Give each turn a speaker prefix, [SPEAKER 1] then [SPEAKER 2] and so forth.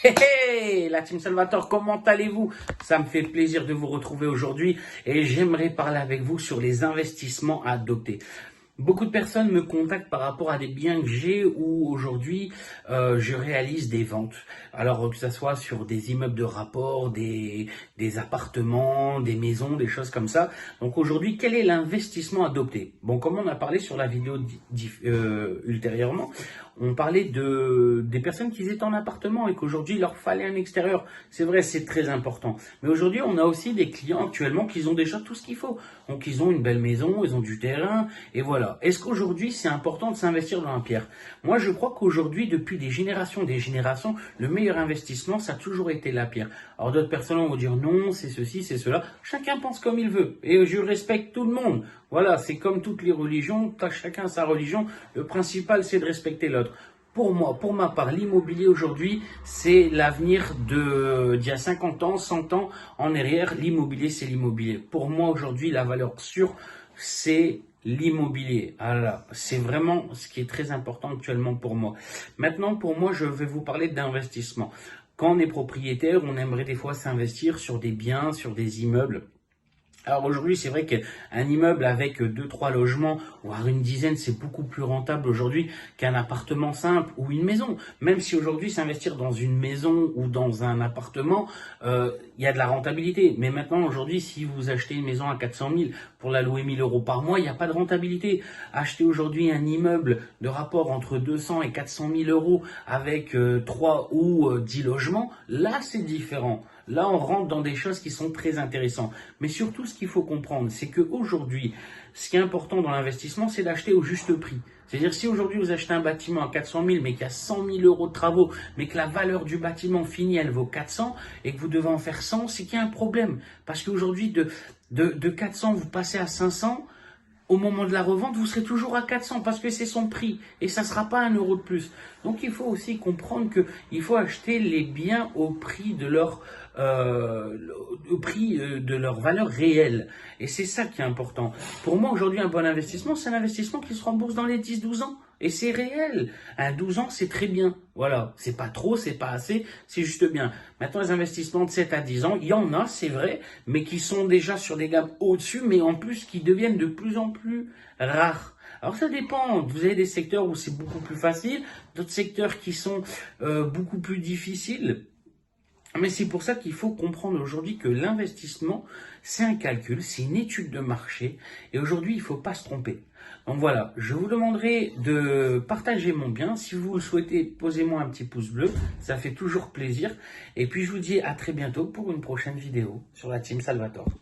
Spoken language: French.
[SPEAKER 1] Hey, hey, la team Salvatore, comment allez-vous? Ça me fait plaisir de vous retrouver aujourd'hui et j'aimerais parler avec vous sur les investissements à adopter. Beaucoup de personnes me contactent par rapport à des biens que j'ai où aujourd'hui je réalise des ventes. Alors que ce soit sur des immeubles de rapport, des appartements, des maisons, des choses comme ça. Donc aujourd'hui, quel est l'investissement adopté? Bon, comme on a parlé sur la vidéo ultérieurement, on parlait des personnes qui étaient en appartement et qu'aujourd'hui il leur fallait un extérieur. C'est vrai, c'est très important. Mais aujourd'hui, on a aussi des clients actuellement qui ont déjà tout ce qu'il faut. Donc ils ont une belle maison, ils ont du terrain et voilà. Est-ce qu'aujourd'hui c'est important de s'investir dans la pierre? Moi je crois qu'aujourd'hui, depuis des générations, le meilleur investissement ça a toujours été la pierre. Alors d'autres personnes vont dire non, c'est ceci, c'est cela. Chacun pense comme il veut et je respecte tout le monde. Voilà, c'est comme toutes les religions, chacun sa religion. Le principal c'est de respecter l'autre. Pour moi, pour ma part, l'immobilier aujourd'hui, c'est l'avenir d'il y a 50 ans, 100 ans en arrière. L'immobilier, c'est l'immobilier. Pour moi, aujourd'hui, la valeur sûre, c'est l'immobilier. Voilà, c'est vraiment ce qui est très important actuellement pour moi. Maintenant, pour moi, je vais vous parler d'investissement. Quand on est propriétaire, on aimerait des fois s'investir sur des biens, sur des immeubles. Alors aujourd'hui, c'est vrai qu'un immeuble avec deux, trois logements, voire une dizaine, c'est beaucoup plus rentable aujourd'hui qu'un appartement simple ou une maison. Même si aujourd'hui, s'investir dans une maison ou dans un appartement, il y a de la rentabilité. Mais maintenant, aujourd'hui, si vous achetez une maison à 400 000 pour la louer 1 000 euros par mois, il n'y a pas de rentabilité. Acheter aujourd'hui un immeuble de rapport entre 200 et 400 000 euros avec 3 ou 10 logements, là, c'est différent. Là, on rentre dans des choses qui sont très intéressantes. Mais surtout, ce qu'il faut comprendre, c'est qu'aujourd'hui, ce qui est important dans l'investissement, c'est d'acheter au juste prix. C'est-à-dire, si aujourd'hui vous achetez un bâtiment à 400 000, mais qu'il y a 100 000 euros de travaux, mais que la valeur du bâtiment fini, elle vaut 400, et que vous devez en faire 100, c'est qu'il y a un problème. Parce qu'aujourd'hui, de 400, vous passez à 500, au moment de la revente, vous serez toujours à 400 parce que c'est son prix et ça ne sera pas 1 euro de plus. Donc il faut aussi comprendre qu'il faut acheter les biens au prix de leur valeur réelle. Et c'est ça qui est important. Pour moi, aujourd'hui, un bon investissement, c'est un investissement qui se rembourse dans les 10-12 ans. Et c'est réel. Un 12 ans, c'est très bien. Voilà. C'est pas trop, c'est pas assez, c'est juste bien. Maintenant, les investissements de 7 à 10 ans, il y en a, c'est vrai, mais qui sont déjà sur des gammes au-dessus, mais en plus qui deviennent de plus en plus rares. Alors ça dépend, vous avez des secteurs où c'est beaucoup plus facile, d'autres secteurs qui sont beaucoup plus difficiles. Mais c'est pour ça qu'il faut comprendre aujourd'hui que l'investissement, c'est un calcul, c'est une étude de marché. Et aujourd'hui, il ne faut pas se tromper. Donc voilà, je vous demanderai de partager mon bien. Si vous le souhaitez, posez-moi un petit pouce bleu. Ça fait toujours plaisir. Et puis, je vous dis à très bientôt pour une prochaine vidéo sur la Team Salvatore.